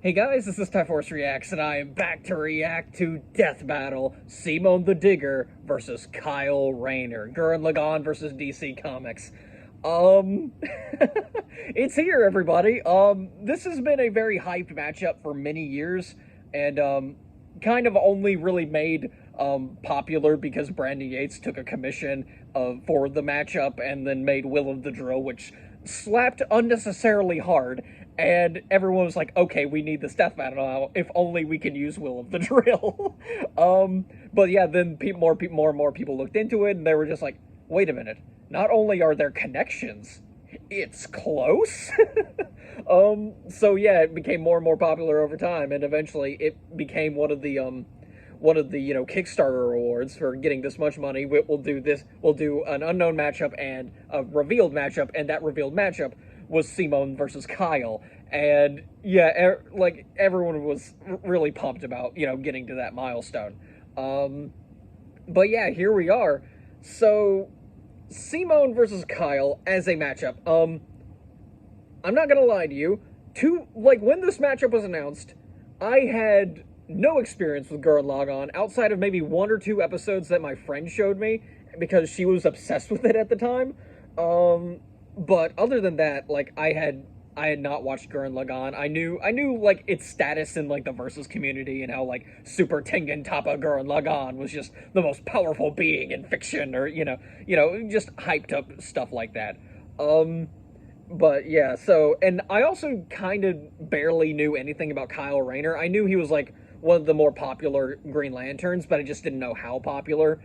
Hey guys, this is Typhorce Reacts, and I am back to react to Death Battle, Simone the Digger versus Kyle Rayner, Gurren Lagann versus DC Comics. Um, it's here, everybody. This has been a very hyped matchup for many years, and, kind of only really made, popular because Brandon Yates took a commission, for the matchup and then made Will of the Drill, which slapped unnecessarily hard, and everyone was like, okay, we need this death battle now, if only we can use Will of the Drill. But yeah, then more and more people looked into it, and they were just like, wait a minute, not only are there connections, it's close. So yeah, it became more and more popular over time, and eventually it became one of the Kickstarter awards for getting this much money. We'll do an unknown matchup and a revealed matchup, and that revealed matchup was Simone versus Kyle. And yeah, like everyone was really pumped about getting to that milestone. But yeah, here we are. So Simone versus Kyle as a matchup. I'm not gonna lie to you. When this matchup was announced, I had no experience with Gurren Lagann outside of maybe one or two episodes that my friend showed me because she was obsessed with it at the time. But other than that, like I had not watched Gurren Lagann. I knew like its status in like the versus community and how like Super Tengen Toppa Gurren Lagann was just the most powerful being in fiction, or just hyped up stuff like that. But yeah, so, and I also kind of barely knew anything about Kyle Rayner. I knew he was like one of the more popular Green Lanterns, but I just didn't know how popular.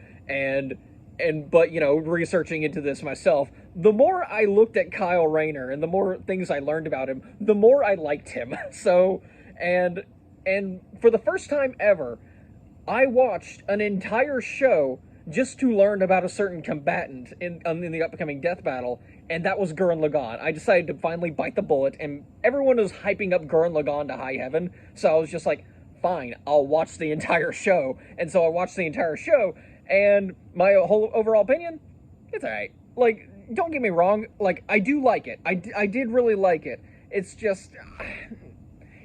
But researching into this myself, the more I looked at Kyle Rayner and the more things I learned about him, the more I liked him. So, and for the first time ever, I watched an entire show just to learn about a certain combatant in the upcoming death battle, and that was Gurren Lagann. I decided to finally bite the bullet, and everyone was hyping up Gurren Lagann to high heaven, so I was just like, fine, I'll watch the entire show. And so I watched the entire show, and my whole overall opinion, it's alright. Like, don't get me wrong, like, I do like it. I did really like it. It's just,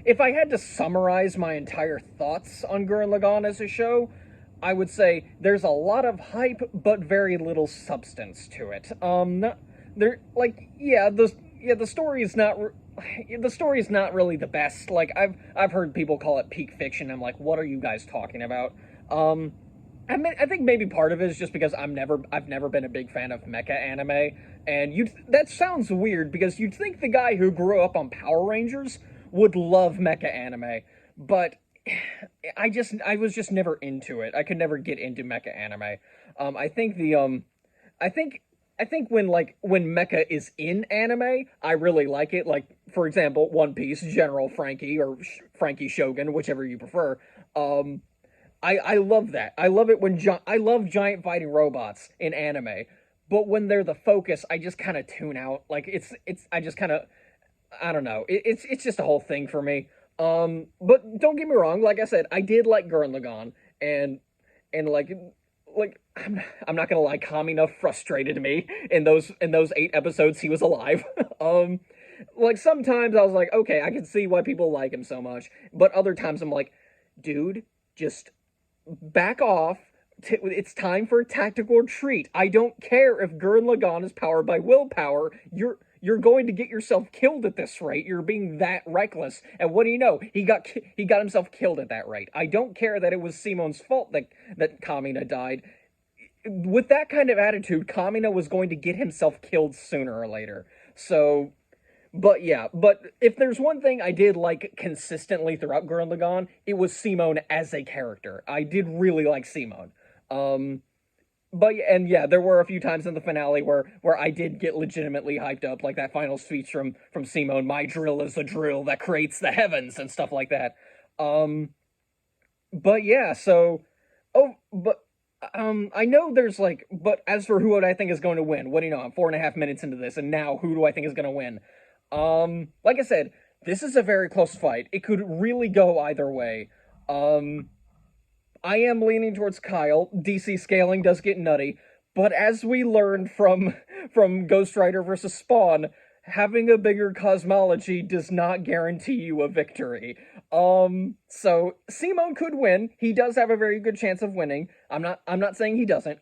if I had to summarize my entire thoughts on Gurren Lagann as a show, I would say there's a lot of hype, but very little substance to it. The story is not. The story is not really the best. Like I've heard people call it peak fiction. I'm like, what are you guys talking about? I think maybe part of it is just because I've never been a big fan of mecha anime, and that sounds weird because you'd think the guy who grew up on Power Rangers would love mecha anime, but I was just never into it. I could never get into mecha anime. I think when mecha is in anime, I really like it. Like, for example, One Piece, General Frankie, or Frankie Shogun, whichever you prefer. I love that. I love it when I love giant fighting robots in anime, but when they're the focus, I just kind of tune out. Like I just kind of, I don't know. It's just a whole thing for me. But don't get me wrong. Like I said, I did like Gurren Lagann, and I'm not gonna lie, Kamina frustrated me in those 8 episodes he was alive. Like sometimes I was like, okay, I can see why people like him so much, but other times I'm like, dude, just back off. It's time for a tactical retreat. I don't care if Gurren Lagann is powered by willpower. You're going to get yourself killed at this rate. You're being that reckless. And what do you know? He got himself killed at that rate. I don't care that it was Simone's fault that Kamina died. With that kind of attitude, Kamina was going to get himself killed sooner or later. So, but if there's one thing I did like consistently throughout Gurren Lagann, it was Simone as a character. I did really like Simone. There were a few times in the finale where I did get legitimately hyped up, like that final speech from Simone, "My drill is the drill that creates the heavens," and stuff like that. But yeah, so, I know there's like, but as for who I think is going to win, what do you know? I'm 4.5 minutes into this, and now who do I think is going to win? Like I said, this is a very close fight. It could really go either way. I am leaning towards Kyle. DC scaling does get nutty, but as we learned from Ghost Rider versus Spawn, having a bigger cosmology does not guarantee you a victory. So Simone could win. He does have a very good chance of winning. I'm not saying he doesn't.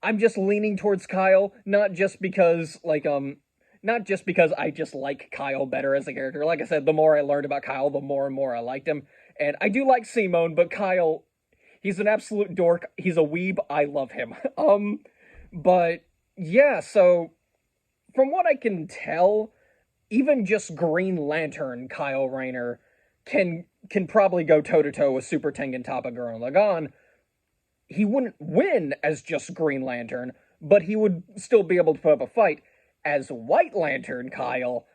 I'm just leaning towards Kyle, not just because I just like Kyle better as a character. Like I said, the more I learned about Kyle, the more and more I liked him. And I do like Simone, but Kyle, he's an absolute dork. He's a weeb. I love him. But yeah, so from what I can tell, even just Green Lantern Kyle Rayner can probably go toe-to-toe with Super Tengen Toppa Gurren Lagann. He wouldn't win as just Green Lantern, but he would still be able to put up a fight. As White Lantern Kyle,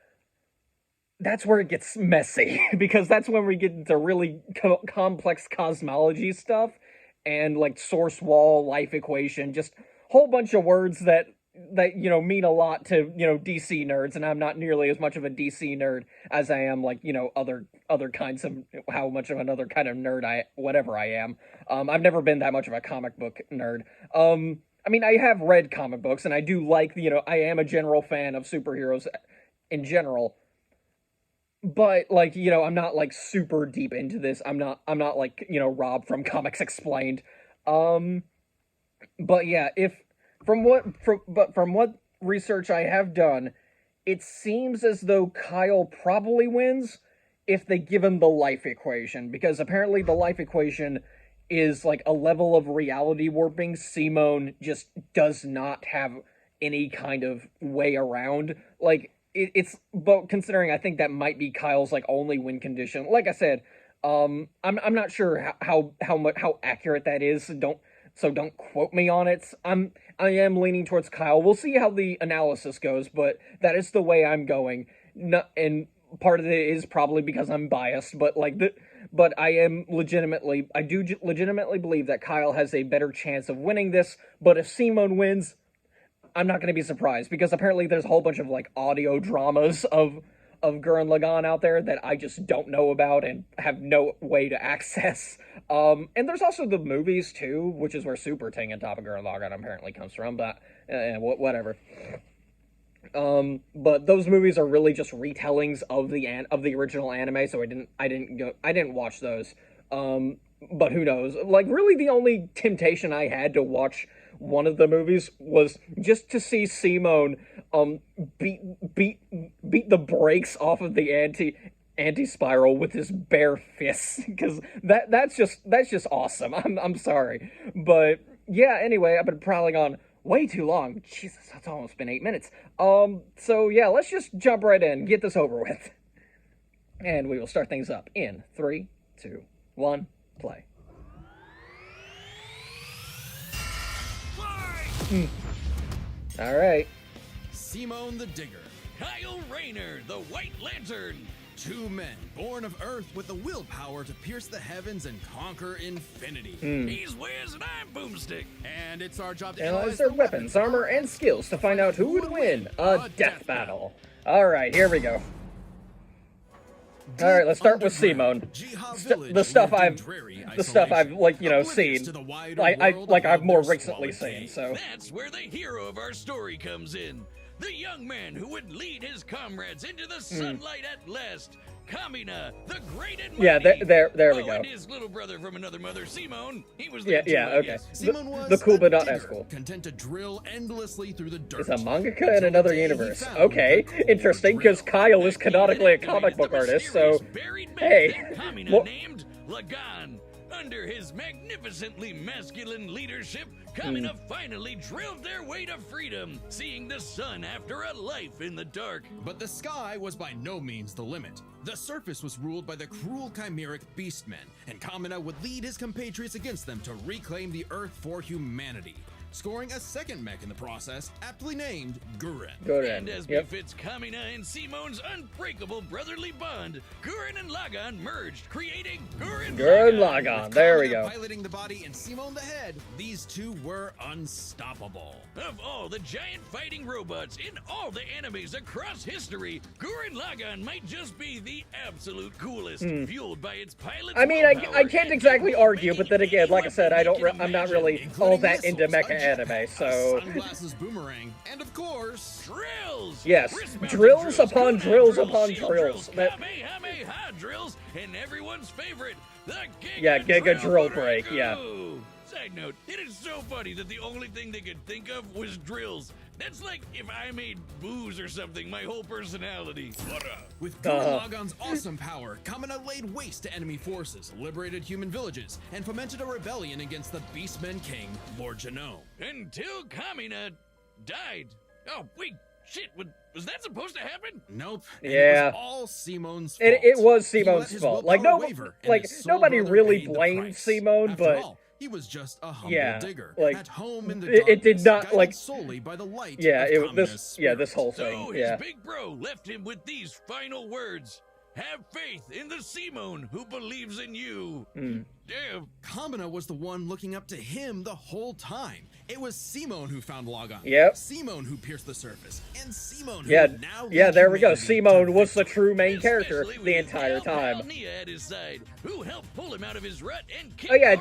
that's where it gets messy, because that's when we get into really complex cosmology stuff, and like source wall, life equation, just whole bunch of words that mean a lot to DC nerds, and I'm not nearly as much of a DC nerd as I am other kinds of how much of another kind of nerd I am. I've never been that much of a comic book nerd. I mean, I have read comic books, and I do like, I am a general fan of superheroes in general. But, I'm not, super deep into this. I'm not Rob from Comics Explained. But yeah, from what research I have done, it seems as though Kyle probably wins if they give him the life equation, because apparently the life equation is a level of reality warping Simone just does not have any kind of way around. It's but considering I think that might be Kyle's only win condition. Like I said, I'm not sure how accurate that is. So don't quote me on it. I am leaning towards Kyle. We'll see how the analysis goes, but that is the way I'm going. And part of it is probably because I'm biased, but I do legitimately believe that Kyle has a better chance of winning this. But if Simone wins, I'm not going to be surprised, because apparently there's a whole bunch of audio dramas of Gurren Lagann out there that I just don't know about and have no way to access. And there's also the movies too, which is where Super Tengen Toppa Gurren Lagann apparently comes from, but whatever. But those movies are really just retellings of the original anime, so I didn't watch those. But who knows? Really the only temptation I had to watch one of the movies was just to see Simone beat the brakes off of the anti-spiral with his bare fists, because that's just awesome. I'm sorry, but yeah. Anyway, I've been prattling on way too long. Jesus, that's almost been 8 minutes. So yeah, let's just jump right in, get this over with, and we will start things up in 3, 2, 1, play. All right. Simone the Digger. Kyle Rayner, the White Lantern. Two men born of Earth with the willpower to pierce the heavens and conquer infinity. He's Wiz and I'm Boomstick. And it's our job to Analyze their weapons, armor, and skills to find out who would win a death battle. All right, here we go. All right, let's start with Simone. The stuff I've seen. I've more recently seen. So that's where the hero of our story comes in. The young man who would lead his comrades into the sunlight at last. Kamina, the great and mighty. Yeah, there we go. And his little brother from another mother, Simone. He was there too, okay. Simone was the cool but not digger, as cool. Content to drill endlessly through the dirt. It's a mangaka in another universe. Okay, interesting, because Kyle is canonically a comic book artist, so hey. Kamina named Lagann. Under his magnificently masculine leadership, Kamina finally drilled their way to freedom, seeing the sun after a life in the dark. But the sky was by no means the limit. The surface was ruled by the cruel chimeric beastmen, and Kamina would lead his compatriots against them to reclaim the Earth for humanity, scoring a second mech in the process, aptly named Gurren. And as befits Kamina and Simone's unbreakable brotherly bond, Gurren and Lagann merged, creating Gurren Lagann. There we go. Piloting the body and Simone the head, these two were unstoppable. Of all the giant fighting robots in all the animes across history, Gurren Lagann might just be the absolute coolest, fueled by its pilot's I mean, I can't exactly argue, but then again, like I said, I'm not really all that into mecha anime, so... Sunglasses boomerang, and of course... Drills! Yes, Wristmounted drills upon kunai drills upon shield drills. That- Kamehameha drills, and everyone's favorite, the Giga, Yeah, Giga Drill Break, Breaker. yeah. Side note, it is so funny that the only thing they could think of was drills. That's like if I made booze or something, my whole personality. What up? With Gurren Lagann's awesome power, Kamina laid waste to enemy forces, liberated human villages, and fomented a rebellion against the Beastmen King, Lord Genome. Until Kamina died. Oh, wait, shit, was that supposed to happen? Nope. And Yeah. It was all Simone's fault. It was He let Simone's his fault. willpower Like, waver, and like his soul nobody brother really paid the blamed price. Simone, After but... all, he was just a humble Yeah, digger, like, at home in the it did darkness, not, guided like- solely by the light Yeah, of it Kamina's this whole So thing, his yeah. big bro left him with these final words. Have faith in the Simone who believes in you. Damn. Kamina was the one looking up to him the whole time. It was Simone who found Lagann. Yep. Simone who pierced the surface. And Simone who Yeah, would now yeah, lead there we go. humanity to Simone was the victory. true main character Especially with the his entire gal pal time. Nia at his side, who helped pull him out of his rut and kick Oh yeah,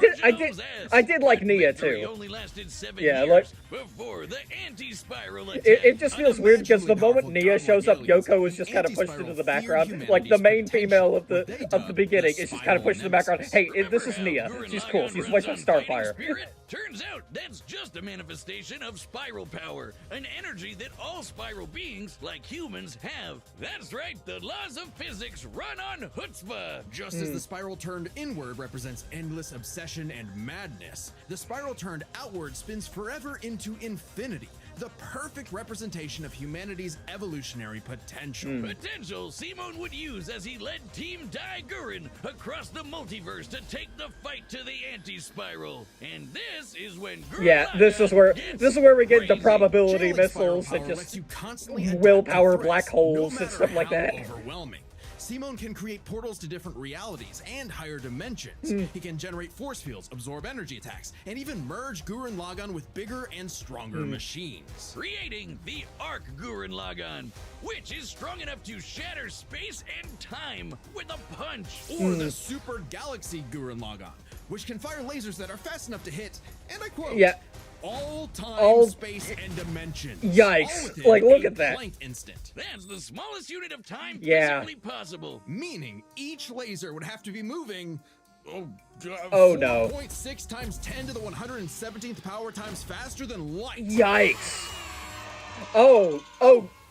I did like That Nia victory too. only lasted 7 Yeah, years before the anti-spiral attack. It just feels weird because the Unimaginably moment powerful Nia shows up, aliens, Yoko is just kind of pushed anti-spiral into the fear background. Like the humanity's main female of potential, what they the dubbed beginning the is just kind of pushed to the background. spiral Hey, Remember this is how Nia. Gurren She's cool. Lagann She's runs voiced by on fighting Starfire. spirit? Turns out that's just a manifestation of spiral power, an energy that all spiral beings, like humans, have. That's right, the laws of physics run on chutzpah. Just as the spiral turned inward represents endless obsession and madness, the spiral turned outward spins forever into infinity, the perfect representation of humanity's evolutionary potential. Potential Simone would use as he led Team Dai Gurren across the multiverse to take the fight to the anti-spiral. And this is when Gurren Yeah, this is Lagann where we get the crazy. probability Channeling spiral missiles and power just lets you constantly adapt to willpower threats, black holes no and matter stuff like how that. Overwhelming. Simone can create portals to different realities and higher dimensions. He can generate force fields, absorb energy attacks, and even merge Gurren Lagann with bigger and stronger machines. creating the Arc Gurren Lagann, which is strong enough to shatter space and time with a punch. Or the Super Galaxy Gurren Lagann, which can fire lasers that are fast enough to hit, and I quote, Yeah. all time, All- space, and dimensions. Yikes. All within Like, look a at that. Planck instant. That's the smallest unit of time Yeah. physically possible. Meaning each laser would have to be moving. Oh, no. 4.6 times 10 to the 117th power times faster than light. Yikes. Oh,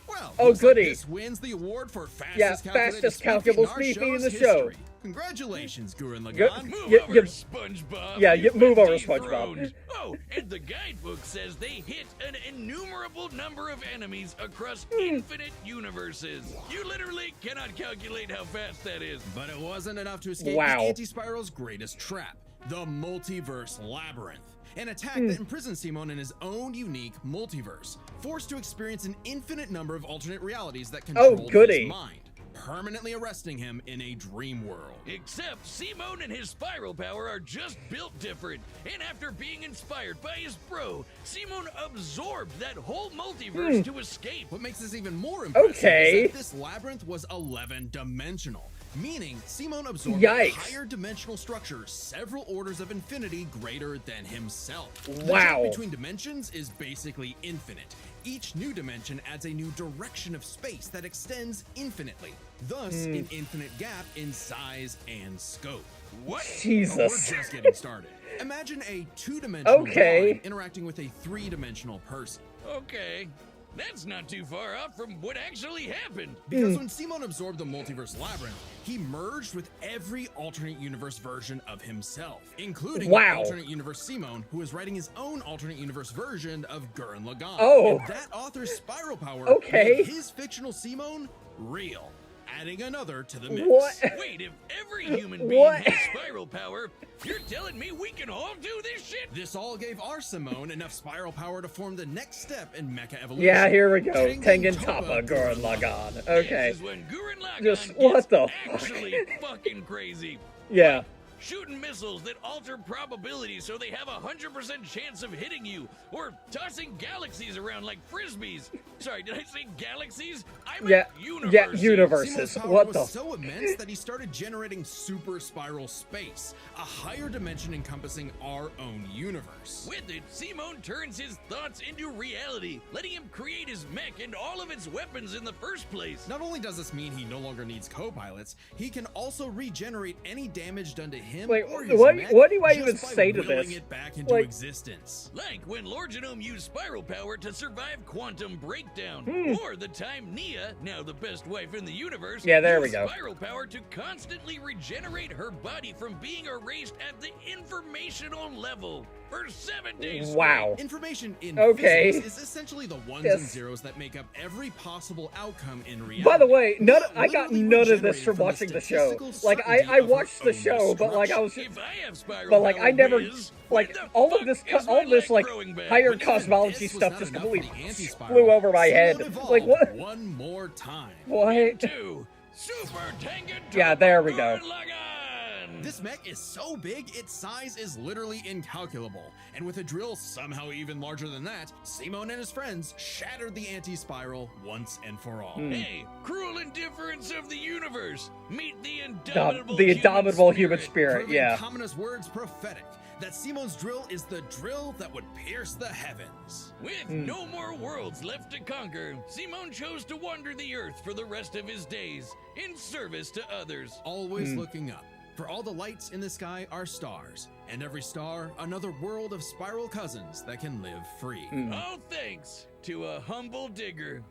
Well, Oh, looks like goody. this wins the award for fastest Yeah, calculated fastest speed feat calculable in our speed feat in show's the show. history. Congratulations, Gurren Good- Lagann. Move You- over, you- SpongeBob. yeah, You've move been over, SpongeBob. dethroned. Oh, and the guidebook says they hit an innumerable number of enemies across infinite universes. You literally cannot calculate how fast that is. But it wasn't enough to escape Wow. the anti-spiral's greatest trap, the multiverse labyrinth. An attack that imprisons Simone in his own unique multiverse, forced to experience an infinite number of alternate realities that control goody. his mind, permanently arresting him in a dream world. Except Simone and his spiral power are just built different. And after being inspired by his bro, Simone absorbed that whole multiverse to escape. What makes this even more impressive Okay. is that this labyrinth was 11-dimensional, meaning Simone absorbed Yikes. a higher dimensional structure several orders of infinity greater than himself. The Wow. jump between dimensions is basically infinite. Each new dimension adds a new direction of space that extends infinitely, thus an infinite gap in size and scope. What? Jesus. We're just getting started. Imagine a two-dimensional Okay. drawing interacting with a three-dimensional person. Okay. That's not too far off from what actually happened. Because when Simone absorbed the multiverse labyrinth, he merged with every alternate universe version of himself, including Wow. alternate universe Simone, who is writing his own alternate universe version of Gurren Lagann. Oh. And that author's spiral power Okay. made his fictional Simone real, adding another to the mix. What? Wait, if every human being What? has spiral power, you're telling me we can all do this shit? This all gave our Simone enough spiral power to form the next step in mecha evolution. yeah, here we go. Tengen Tengen Toppa Toppa Gurren Lagann. Okay. This is when Gurren Lagann Just, gets what the fuck? actually fucking crazy. Yeah. shooting missiles that alter probability so they have a 100% chance of hitting you, or tossing galaxies around like frisbees. Sorry, did I say galaxies? I meant universes. Yeah, universes. Simone's power What was the? so immense that he started generating super spiral space, a higher dimension encompassing our own universe. With it, Simone turns his thoughts into reality, letting him create his mech and all of its weapons in the first place. Not only does this mean he no longer needs co-pilots, he can also regenerate any damage done to him Wait, or his what- mech what do I just even by say to willing this? it back into Like- existence. Like when Lord Genome used spiral power to survive quantum breakdown, or the time Nia, now the best wife in the universe, Yeah, there we used go. spiral power to constantly regenerate her body from being erased at the informational level for 7 days. Wow. Information in Okay. physics is essentially the ones Yes. and zeros that make up every possible outcome in reality. By the way, I got Literally none of this regenerated from the watching the show. statistical Like, certainty I of her watched the own show, but like I was, If I have spiral but like power, I never, Wiz, like when the all of fuck this, is all my of this leg like growing back? higher But even cosmology This was stuff not just enough completely for the anti-spiral. flew over my head. Simone evolved Like what? one more time. What? 2 Super Tengen Yeah, there we go. Gurren Lagann. This mech is so big, its size is literally incalculable. And with a drill somehow even larger than that, Simone and his friends shattered the anti-spiral once and for all. Hey, cruel indifference of the universe. Meet the indomitable, The indomitable human spirit. spirit. Proving Yeah. Kamina's words prophetic, that Simone's drill is the drill that would pierce the heavens. With no more worlds left to conquer, Simone chose to wander the earth for the rest of his days, in service to others. Always looking up. For all the lights in the sky are stars, and every star another world of spiral cousins that can live free. All thanks to a humble digger.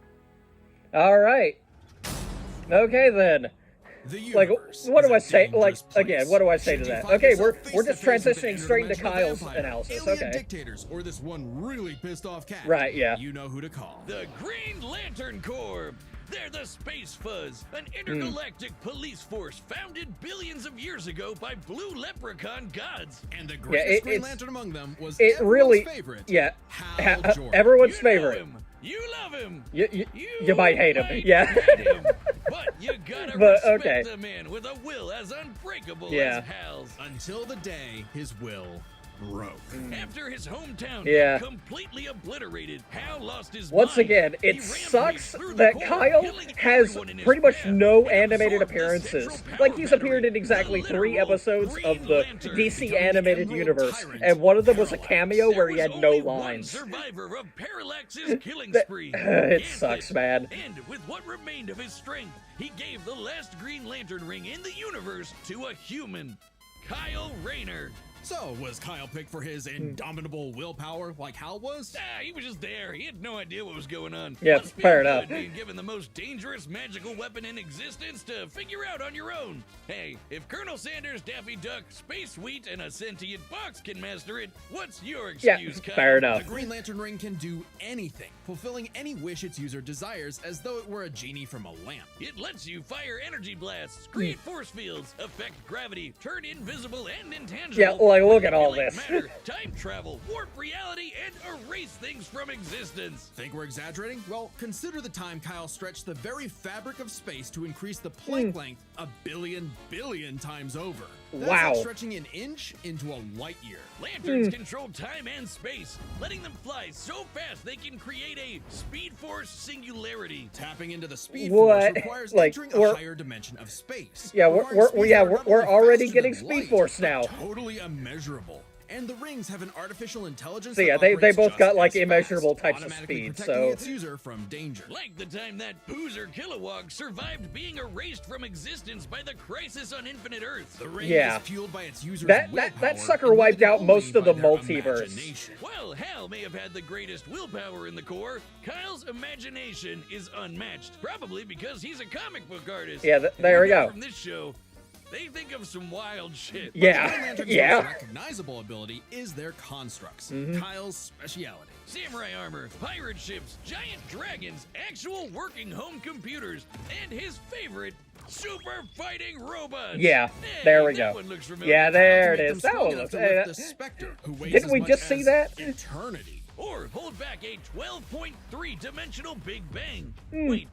All right. Okay then. The Like, universe what is do a I say? Like, dangerous place. again, what do I say to Should you that? find Okay, yourself we're face just to face with an transitioning straight into interdimensional Kyle's vampire, analysis. alien Okay. dictators, or this one really pissed off cat. Right, yeah. You know who to call. The Green Lantern Corps. They're the Space Fuzz, an intergalactic police force founded billions of years ago by blue leprechaun gods. And the greatest Green it's- Lantern among them was It everyone's really, favorite, yeah. Hal Jordan. Everyone's You know favorite. him. You love him. You might hate him. might Yeah. hate him, but you gotta But, respect okay. the man with a will as unbreakable Yeah. as Hal's. Until the day his will broke. After his hometown Yeah. got completely obliterated, Hal lost his Once mind. again, He it rampaged sucks through the that core, Kyle killing has everyone in his pretty much path, no and animated absorbed the appearances. central Like, power he's battery, appeared in exactly the 3 literal episodes Green of the Lantern. DC Becoming animated Emerald universe, Tyrant and one of them was a Parallax. cameo where he There had was no only one lines. survivor of Parallax's killing That- spree. it sucks, Ganthet. man. And with what remained of his strength, he gave the last Green Lantern ring in the universe to a human, Kyle Rayner. So, was Kyle picked for his indomitable willpower like Hal was? He was just there. He had no idea what was going on. Yeah, Must feel fair good enough. Being given the most dangerous magical weapon in existence to figure out on your own. Hey, if Colonel Sanders, Daffy Duck, Space Wheat, and a sentient box can master it, what's your Yeah, excuse, Kyle? fair enough. The Green Lantern ring can do anything, fulfilling any wish its user desires as though it were a genie from a lamp. It lets you fire energy blasts, create force fields, affect gravity, turn invisible and intangible. Yeah, like, look at all manipulate this. matter, time travel, warp reality, and erase things from existence. Think we're exaggerating? Well, consider the time Kyle stretched the very fabric of space to increase the Planck length a billion times over. That's Wow. like stretching an inch into a light year. Lanterns control time and space, letting them fly so fast they can create a speed force singularity. Tapping into the speed What? force requires Like, entering a we're- higher dimension of space. Yeah, Requires we're speeds yeah, that are not we're only already faster getting than Speed light, Force but now. Totally immeasurable. And the rings have an artificial intelligence. So yeah, that they operates both just got, like, as immeasurable fast, types of automatically speed, protecting so- its user from danger. Like the time that Boozer Kilowog survived being erased from existence by the Crisis on Infinite Earth. The ring Yeah. is fueled by its user's That willpower sucker and wiped limited out only most of by the their multiverse. imagination. While Hal may have had the greatest willpower in the Corps, Kyle's imagination is unmatched. Probably because he's a comic book artist. Yeah, there we know go. From this show, they think of some wild shit. Green Yeah, Lantern's most yeah. recognizable ability is their constructs. Mm-hmm. Kyle's speciality. Samurai armor, pirate ships, giant dragons, actual working home computers, and his favorite, super fighting robots. Yeah, Hey, there we that go. one looks familiar. Yeah, there it To make is. them That strong one enough looks. to Hey, lift that- the Spectre, who weighs Didn't as we much just see as that? Eternity. Or hold back a 12.3 dimensional Big Bang. Hmm. Wait,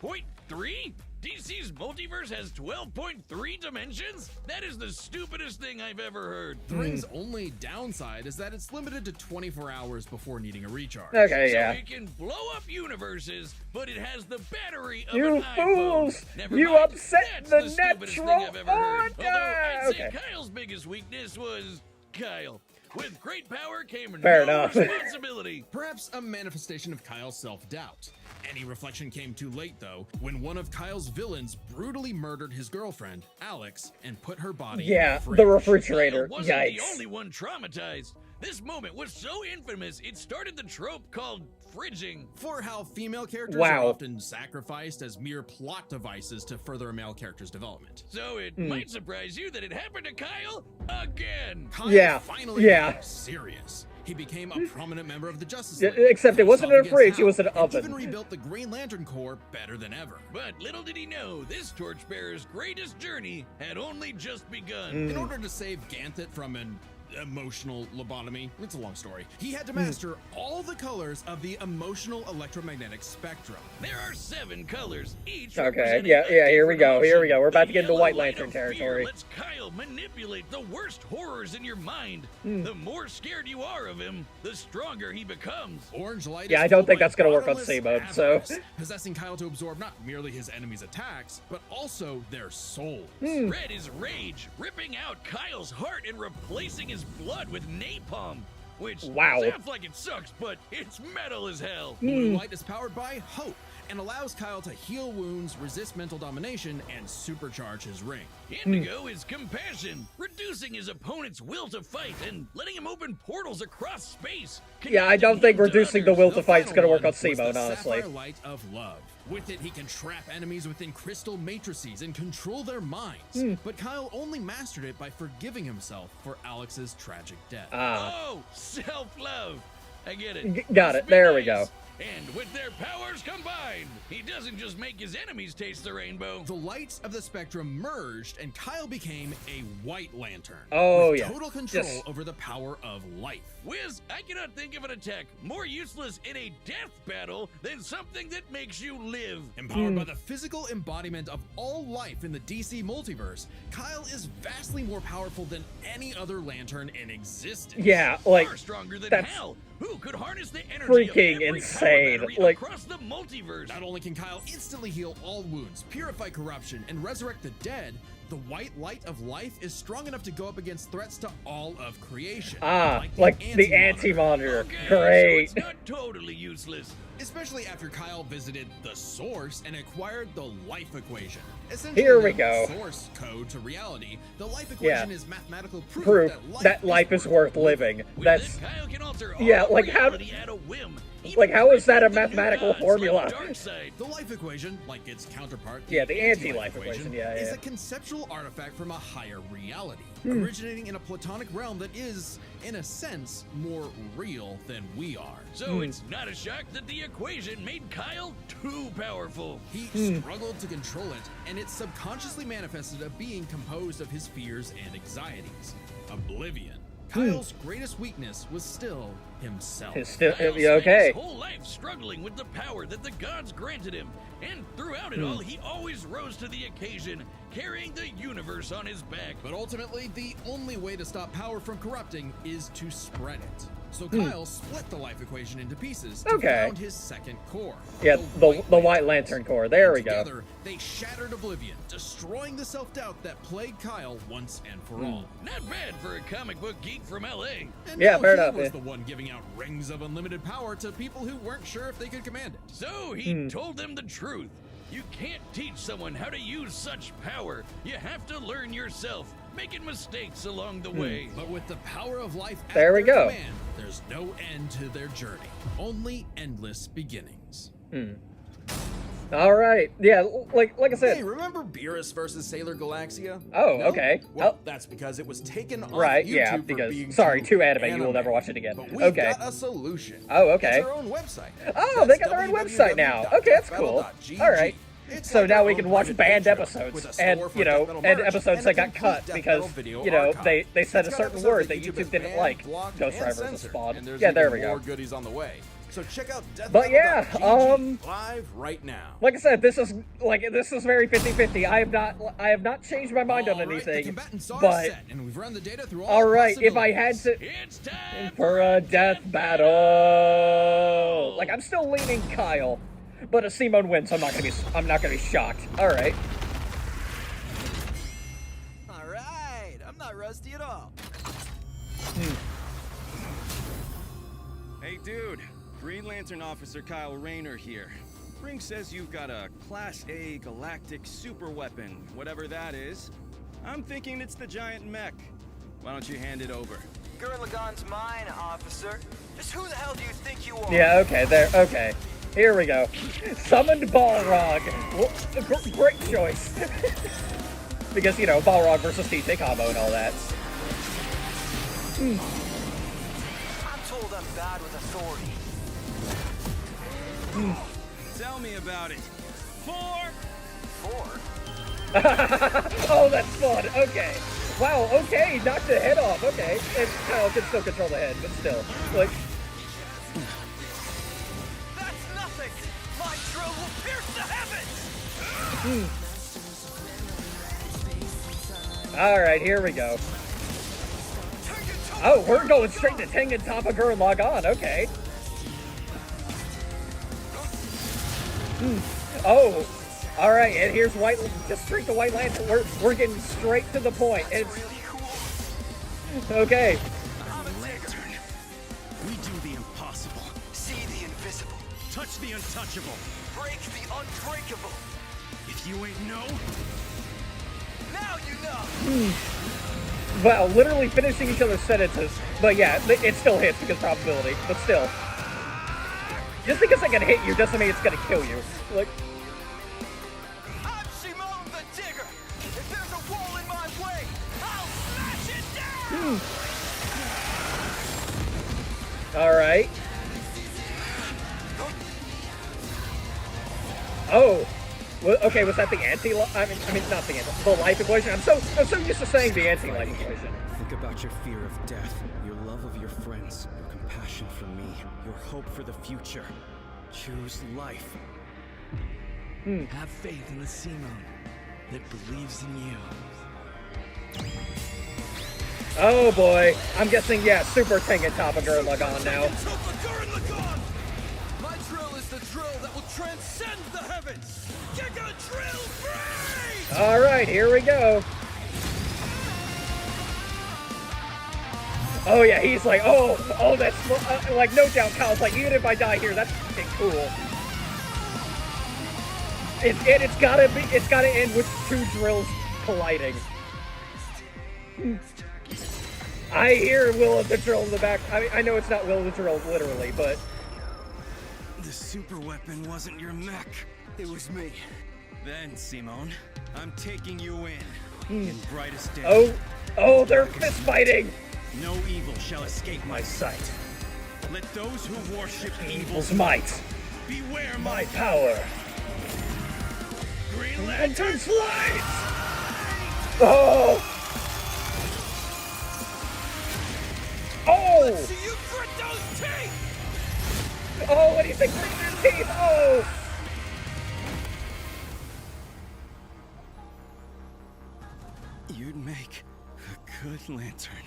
0.3? DC's multiverse has 12.3 dimensions? That is the stupidest thing I've ever heard. The ring's only downside is that it's limited to 24 hours before needing a recharge. Okay, So yeah. it can blow up universes, but it has the battery of You an iPhone. fools! Never You mind, upset that's the stupidest thing natural I've ever heard. order! Although I'd say Okay. Kyle's biggest weakness was Kyle. With great power came Fair no enough. responsibility. Perhaps a manifestation of Kyle's self-doubt. Any reflection came too late, though, when one of Kyle's villains brutally murdered his girlfriend, Alex, and put her body Yeah, in the fridge. the refrigerator. Kyle wasn't the Yikes. only one traumatized. This moment was so infamous, it started the trope called fridging. For how female characters Wow. are often sacrificed as mere plot devices to further a male character's development. So it might surprise you that it happened to Kyle again. Kyle Yeah, finally yeah. got serious. He became a prominent member of the Justice Yeah, League. except it wasn't in a Against fridge, it Hal, was an and oven. even rebuilt the Green Lantern Corps better than ever. But little did he know, this torchbearer's greatest journey had only just begun. In order to save Ganthet from an emotional lobotomy, it's a long story, he had to master all the colors of the emotional electromagnetic spectrum. There are 7 colors, each Okay, representing yeah, a here we go, different here we go. emotion. We're about The to get into yellow White light Lantern of fear territory. lets Kyle manipulate the worst horrors in your mind. The more scared you are of him, the stronger he becomes. Orange light Yeah, is I don't fueled think by that's gonna work on bottomless C-mode, so- avarice, possessing Kyle to absorb not merely his enemies' attacks, but also their souls. Red is rage, ripping out Kyle's heart and replacing his blood with napalm. Which Wow. sounds like it sucks, but it's metal as hell. Blue light is powered by hope and allows Kyle to heal wounds, resist mental domination, and supercharge his ring. Indigo is compassion, reducing his opponent's will to fight and letting him open portals across space. Yeah, I don't think connecting him to reducing the others. will to The fight's final gonna work one on was C-mode, the honestly. Sapphire light of love. With it, he can trap enemies within crystal matrices and control their minds. But Kyle only mastered it by forgiving himself for Alex's tragic death. Oh, self-love. I get it. Got Must it. be There we nice. go. And with their powers combined, he doesn't just make his enemies taste the rainbow. The lights of the spectrum merged, and Kyle became a White Lantern. Oh, with yeah. total control Yes. over the power of life. Wiz, I cannot think of an attack more useless in a death battle than something that makes you live. Empowered by the physical embodiment of all life in the DC multiverse, Kyle is vastly more powerful than any other lantern in existence. Yeah, like, Far stronger than that's Hal, who could harness the energy freaking of every insane. power battery Like- across the multiverse. Not only can Kyle instantly heal all wounds, purify corruption, and resurrect the dead, the white light of life is strong enough to go up against threats to all of creation. like the anti-monitor. Okay, Great. so it's not totally useless. Especially after Kyle visited the Source and acquired the life equation. Essentially, Here we the go. Source code to reality. The life Yeah. equation is mathematical proof, Proof that life is worth living. With That's it, Kyle can alter yeah, all like, how- reality at a whim. like, how is that a Even mathematical the new gods formula? like Darkseid. The life equation, like its counterpart, Yeah, the anti-life equation, yeah, is yeah. a conceptual artifact from a higher reality, Hmm. originating in a platonic realm that is, in a sense, more real than we are. So it's not a shock that the equation made Kyle too powerful. He struggled to control it, and it subconsciously manifested a being composed of his fears and anxieties. Oblivion. Kyle's greatest weakness was still himself. it's still Kyle yeah, spent okay. his whole life struggling with the power that the gods granted him, and throughout it all, he always rose to the occasion, carrying the universe on his back. But ultimately, the only way to stop power from corrupting is to spread it. So Kyle split the life equation into pieces to Okay. found his second core. Yeah, the White Lantern Corps. There we go. Together, they shattered Oblivion, destroying the self-doubt that plagued Kyle once and for all. Not bad for a comic book geek from LA. And Yeah, now fair he enough, was yeah. the one giving out rings of unlimited power to people who weren't sure if they could command it. So he told them the truth. You can't teach someone how to use such power. You have to learn yourself, making mistakes along the way. But with the power of life at There we their go. command, there's no end to their journey, only endless beginnings. All right. Yeah, like I Hey, said. remember Beerus versus Sailor Galaxia? Oh, No? okay. Well, Oh. that's because it was taken off Right, YouTube yeah, for because- being sorry, too anime, you will anime. never watch it again. But we've Okay. got a solution. Oh, okay. It's our own website. Oh, they got their own website now. Okay, that's cool. All right. It's So like now our we own can watch private banned Patreon episodes, with a and store for you know, Death Metal and merch episodes and that a got complete cut Death because Metal video you know archive. they said a It's got certain episodes word that YouTube YouTube has didn't banned, like. blocked, Ghost and Rider versus censored, Spawn. and there's Yeah, even there we more go. goodies on the way. So check out But yeah, deathbattle.gg live right now. like I said, this is very 50-50. I have not changed my mind on anything. The combatants are But set, and we've run the data through all right, if I had possibilities. to It's time for a death battle, like I'm still leaning Kyle, but if Simone wins, I'm not gonna be shocked. All right. All right, I'm not rusty at all. Hey dude, Green Lantern Officer Kyle Rayner here. Ring says you've got a Class A galactic super weapon, whatever that is. I'm thinking it's the giant mech. Why don't you hand it over? Gurren Lagann's mine, officer. Just who the hell do you think you are? Yeah. Okay. There. Okay. Here we go. Summoned Balrog. Great choice. Because you know Balrog versus TJ combo and all that. I'm told I'm bad with authority. Tell me about it. Four? Oh, that's fun. Okay. Wow. Okay. Knocked the head off. Okay. And Kyle can still control the head, but still, like. That's nothing! My drill will pierce the heavens! All right. Here we go. Oh, we're going straight to Tengen Toppa Gurren Lagann. Okay. Oh, all right. And here's White. Just straight to White Lantern. We're getting straight to the point. And it's Really cool. okay. Lantern. We do the impossible. See the invisible. Touch the untouchable. Break the unbreakable. If you ain't know, Now you know! Wow, literally finishing each other's sentences. But yeah, it still hits because probability. But still, just because I can hit you doesn't mean it's gonna kill you. Like. I'm Simone the Digger! If there's a wall in my way, I'll smash it down! All right. Oh. Well, okay, was that the anti-life? I mean, not the anti. The life equation. I'm so used to saying the anti-life equation. Think about your fear of death, your love of your friends, your compassion for me, your hope for the future. Choose life. Have faith in the Simone that believes in you. Oh boy, I'm guessing Super Tengen Toppa Gurren Lagann now. My drill is the drill that will transcend the heavens! Giga Drill Break! All right, here we go. Oh yeah, he's like, oh, that's like no doubt. Kyle's like, even if I die here, that's fucking cool. It's gotta end with two drills colliding. I hear Will of the Drill in the back. I know it's not Will of the Drill literally, but the super weapon wasn't your mech. It was me. Then, Simone, I'm taking you in brightest day. oh, they're fist fighting. No evil shall escape my sight. Let those who worship Evil's might, beware my power. Green Lantern slides. Oh. Oh. See you grit those teeth! Oh, what do you think? Grit their teeth. Oh. You'd make a good lantern.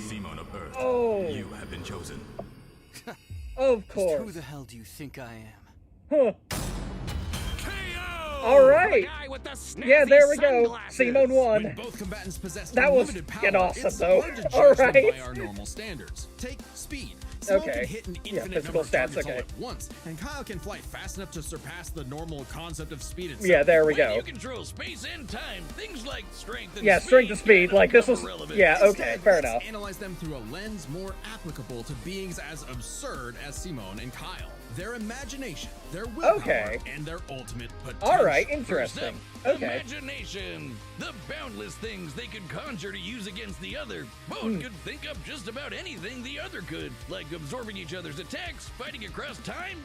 Simone of Earth, Oh. you have been chosen. Of Who course. the hell do you think I am? Huh. KO! All right. The guy with the snazzy Yeah, there we go. sunglasses. Simone When won. both combatants possess That was unlimited fucking power, awesome, it's though. hard to judge All them right. by our normal standards. Take speed. Simone Okay. can hit an Yeah, infinite physical number of stats, targets all okay. at once, and Kyle can fly fast enough to surpass the normal concept of speed itself. Yeah, there we When go. you control space and time, things like strength and Yeah, speed strength and speed. can Like this was. become irrelevant. Yeah. Okay. Instead, Fair let's enough. analyze them through a lens more applicable to beings as absurd as Simone and Kyle. their imagination, their willpower, Okay. and their ultimate potential. Alright, First interesting. up, Okay. imagination. The boundless things they could conjure to use against the other. Both could think up just about anything the other could, like absorbing each other's attacks, fighting across time,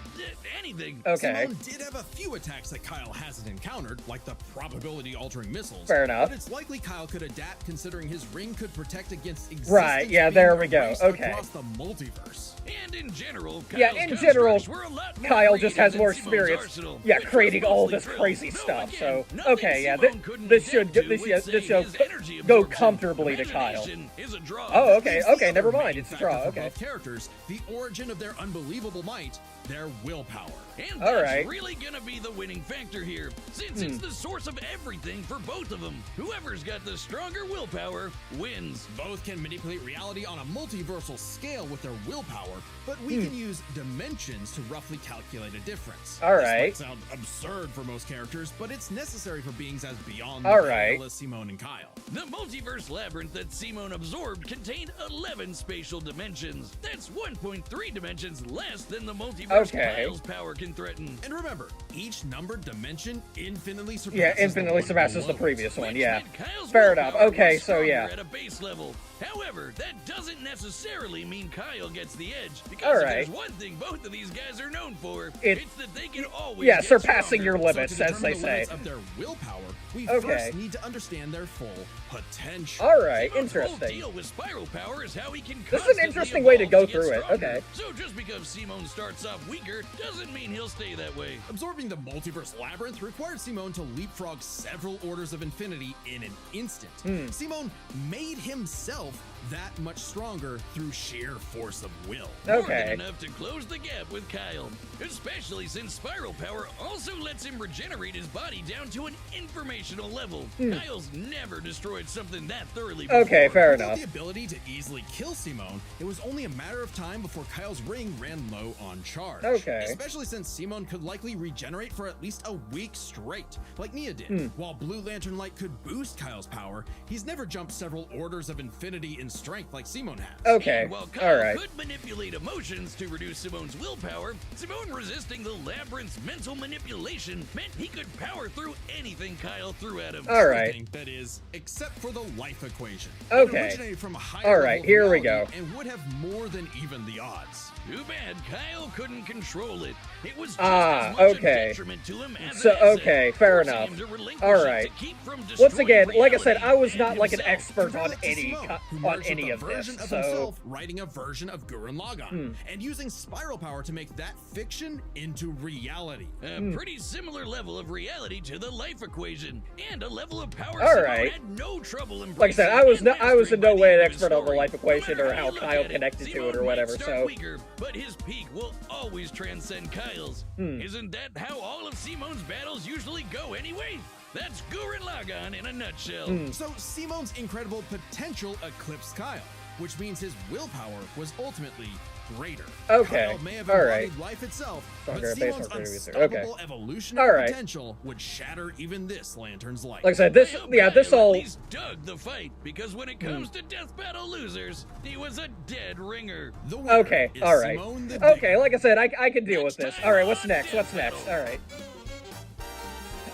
anything. Okay. Simone did have a few attacks that Kyle hasn't encountered, like the probability-altering missiles. Fair enough. But it's likely Kyle could adapt, considering his ring could protect against existence. Right, yeah, being there we go. erased Okay. Across the multiverse. And in general, Yeah, Kyle's in general, constructs were a lot more Kyle just creative has than more Simone's experience, arsenal, yeah, which was creating all mostly this drills. crazy Though stuff, again, so, nothing okay, yeah, Simone couldn't this should, adapt to this would say show his energy go absorption. comfortably to Kyle. Imagination is a draw. Oh, okay, Leaves the okay, other never main mind, it's a factor draw, for okay. both characters, the origin of their unbelievable might, their willpower. And All that's right. really gonna be the winning factor here, since it's the source of everything for both of them. Whoever's got the stronger willpower wins. Both can manipulate reality on a multiversal scale with their willpower, but we can use dimensions to roughly calculate a difference. All This right. might sound absurd for most characters, but it's necessary for beings as beyond All the right. pale as Simone and Kyle. The multiverse labyrinth that Simone absorbed contained 11 spatial dimensions. That's 1.3 dimensions less than the multiverse Okay. Kyle's power can threaten. And remember, each numbered dimension infinitely surpasses Yeah, infinitely the surpasses the below. previous one, Which yeah. meant Kyle's Fair enough, willpower okay, was so stronger yeah. at a base level. However, that doesn't necessarily mean Kyle gets the edge, because All if right. there's one thing both of these guys are known for, It- it's that they can always Yeah, get surpassing stronger. your So limits, to as determine they the say. limits of their willpower, we Okay. first need to understand their full potential. Alright, Simone's whole interesting. deal with spiral power is how he can This is an constantly interesting way to evolve go get through it, stronger. okay. So just because Simone starts off weaker doesn't mean he'll stay that way. Absorbing the multiverse labyrinth required Simone to leapfrog several orders of infinity in an instant. Simone made himself that much stronger through sheer force of will. More Okay. than enough to close the gap with Kyle, especially since spiral power also lets him regenerate his body down to an informational level. Kyle's never destroyed something that thoroughly before. Okay, fair Without enough. the ability to easily kill Simone, it was only a matter of time before Kyle's ring ran low on charge. Okay. Especially since Simone could likely regenerate for at least a week straight, like Nia did. While Blue Lantern Light could boost Kyle's power, he's never jumped several orders of infinity in strength like Simone has. Okay, And while Kyle alright. could manipulate emotions to reduce Simone's willpower, Simone resisting the labyrinth's mental manipulation meant he could power through anything Kyle threw at him. Alright. Everything, that is, except for the life equation. Okay. It originated from a higher Alright, level of here we reality go. And would have more than even the odds. Too bad Kyle couldn't control it. It was just Ah, as much okay. a detriment to him as So, an asset, okay, fair forcing enough. him to relinquish All it right. to keep from Once destroying again, like I said, reality I was and not like an himself. expert on Compare that to any Simone, who on merged with any a of this, version of so himself, writing a version of Gurren Lagann, and using spiral power to make that fiction into reality. A pretty similar level of reality to the life equation, and a level of power All Simone right. had no trouble embracing. like I said, I was and I was in no mastering way an by the end of expert his on the story. life equation No or matter how you look Kyle at it, connected to Simone it or might whatever. start So weaker, but his peak will always transcend Kyle's. Isn't that how all of Simone's battles usually go anyway? That's Gurren Lagann in a nutshell. So Simone's incredible potential eclipsed Kyle, which means his willpower was ultimately greater. Okay, Kyle may have all embodied right. life itself, Stronger but at base Simone's or greater user. unstoppable Okay. evolutionary All right. potential would shatter even this lantern's light. like I said, this I hope yeah, this Kyle all at least dug the fight, because when it comes to death battle losers, he was a dead ringer. The winner okay. is All right, Simone the okay. Digger. Like I said, I can deal with this. All right, what's next? What's next? All right.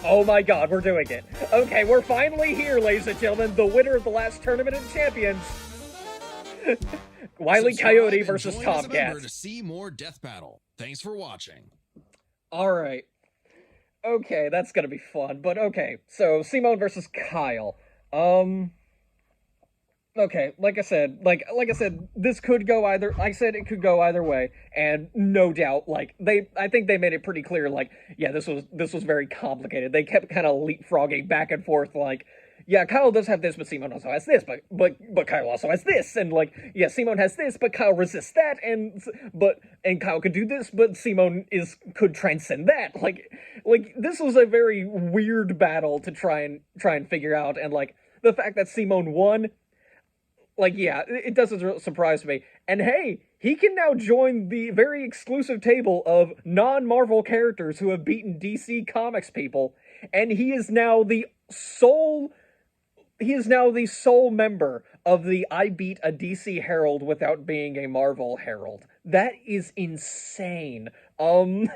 Oh my God, we're doing it. Okay, we're finally here, ladies and gentlemen. The winner of the last Tournament of Champions. Wile E. Subscribe Coyote and versus join as a member Tomcat. to see more Death Battle. Thanks for watching. All right. Okay, that's gonna be fun. But okay, so Simone versus Kyle. Okay, like I said, this could go either. Like I said, it could go either way, and no doubt, I think they made it pretty clear. Like, yeah, this was very complicated. They kept kind of leapfrogging back and forth. Like, yeah, Kyle does have this, but Simone also has this. But Kyle also has this, and yeah, Simone has this, but Kyle resists that, and Kyle could do this, but Simone could transcend that. Like this was a very weird battle to try and figure out, and the fact that Simone won. Yeah, it doesn't surprise me. And hey, he can now join the very exclusive table of non-Marvel characters who have beaten DC Comics people, and he is now the sole member of the I Beat a DC Herald without being a Marvel Herald. That is insane. Um,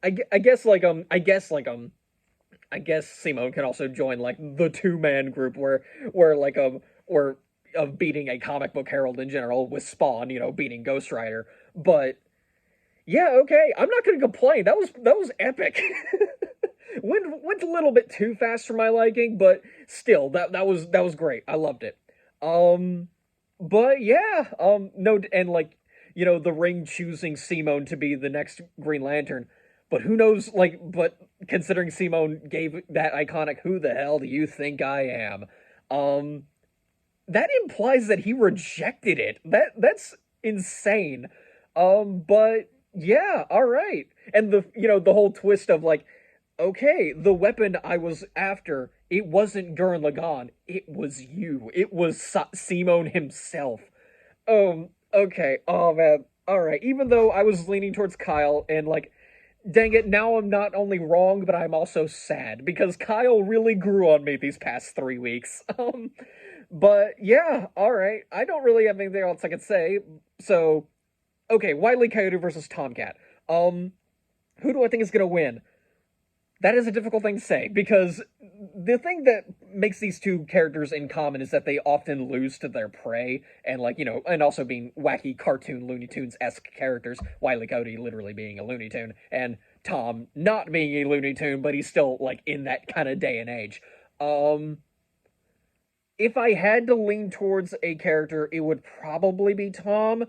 I guess like I guess Simone can also join like the two-man group where like or of beating a comic book herald in general with Spawn, beating Ghost Rider. But yeah, okay, I'm not gonna complain. That was epic. Went a little bit too fast for my liking, but still, that was great. I loved it. Um, but yeah, no, and like the Ring choosing Simone to be the next Green Lantern, but who knows? Like, but considering Simone gave that iconic "Who the hell do you think I am?" Um, that implies that he rejected it. That's insane. But yeah, all right. And the whole twist of like, okay, the weapon I was after, it wasn't Gurren Lagann, it was you. It was Simone himself. Okay. Oh man. All right. Even though I was leaning towards Kyle and like dang it, now I'm not only wrong, but I'm also sad because Kyle really grew on me these past 3 weeks. But yeah, all right. I don't really have anything else I could say. So, okay, Wile E. Coyote versus Tomcat. Who do I think is gonna win? That is a difficult thing to say because the thing that makes these two characters in common is that they often lose to their prey and like, and also being wacky cartoon Looney Tunes-esque characters, Wile E. Coyote literally being a Looney Tune and Tom not being a Looney Tune, but he's still like in that kind of day and age. If I had to lean towards a character, it would probably be Tom,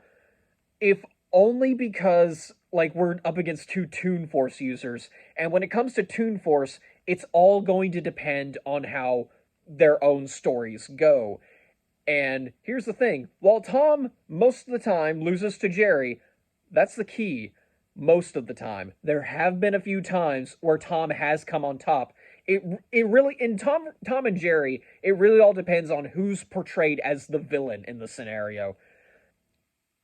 if only because like we're up against two Toon Force users, and when it comes to Toon Force, it's all going to depend on how their own stories go. And here's the thing, while Tom most of the time loses to Jerry, that's the key. Most of the time. There have been a few times where Tom has come on top. It really in Tom and Jerry, it really all depends on who's portrayed as the villain in the scenario.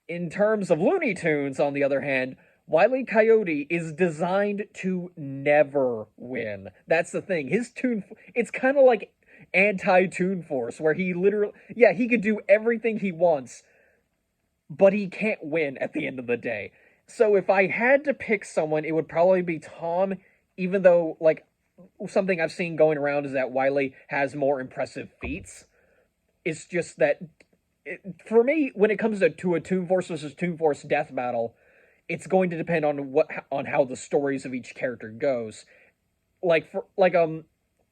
In terms of Looney Tunes, on the other hand, Wile E. Coyote is designed to never win. That's the thing. It's kind of like anti-Toon Force, where he literally, yeah, he could do everything he wants, but he can't win at the end of the day. So if I had to pick someone, it would probably be Tom, even though, like, something I've seen going around is that Wile has more impressive feats. It's just that, for me, when it comes to a Toon Force versus Toon Force death battle, it's going to depend on how the stories of each character goes. The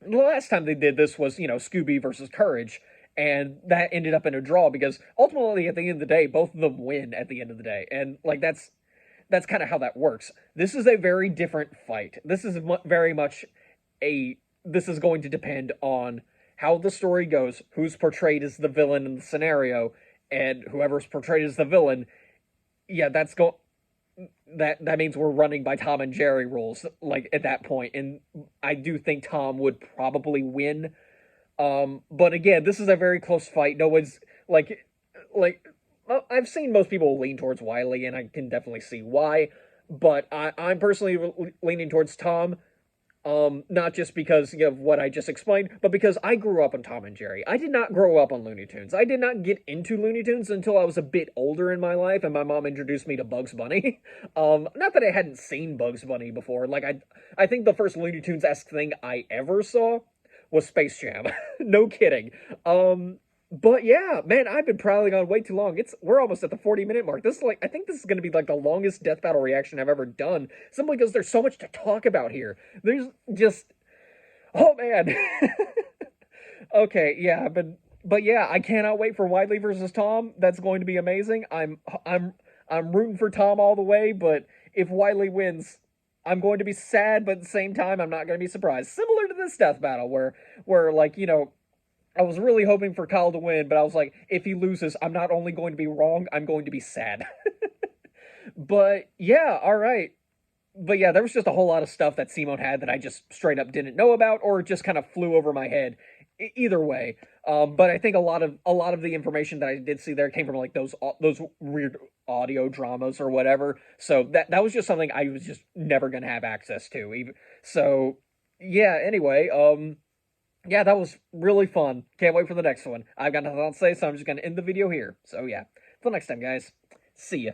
last time they did this was, Scooby versus Courage, and that ended up in a draw because ultimately, at the end of the day, both of them win at the end of the day, and like that's kind of how that works. This is a very different fight. This is very much this is going to depend on how the story goes, who's portrayed as the villain in the scenario, and whoever's portrayed as the villain, yeah, that means we're running by Tom and Jerry rules, like, at that point, and I do think Tom would probably win. But again, this is a very close fight. No one's, I've seen most people lean towards Wile, and I can definitely see why, but I'm personally leaning towards Tom, not just because of what I just explained, but because I grew up on Tom and Jerry. I did not grow up on Looney Tunes. I did not get into Looney Tunes until I was a bit older in my life, and my mom introduced me to Bugs Bunny. Not that I hadn't seen Bugs Bunny before. Like, I think the first Looney Tunes-esque thing I ever saw was Space Jam. No kidding. But yeah, man, I've been prattling on way too long. We're almost at the 40-minute mark. I think this is going to be like the longest death battle reaction I've ever done, simply because there's so much to talk about here. There's just, oh man. Okay, yeah, but yeah, I cannot wait for Wile versus Tom. That's going to be amazing. I'm rooting for Tom all the way, but if Wile wins, I'm going to be sad, but at the same time, I'm not going to be surprised. Similar to this death battle, where like, I was really hoping for Kyle to win, but I was like, if he loses, I'm not only going to be wrong, I'm going to be sad. But yeah, all right. But yeah, there was just a whole lot of stuff that Simone had that I just straight up didn't know about, or just kind of flew over my head. Either way, but I think a lot of the information that I did see there came from like those weird audio dramas or whatever. So that was just something I was just never gonna have access to. Even so, yeah. Anyway, yeah, that was really fun. Can't wait for the next one. I've got nothing else to say, so I'm just gonna end the video here. So yeah, till next time, guys. See ya.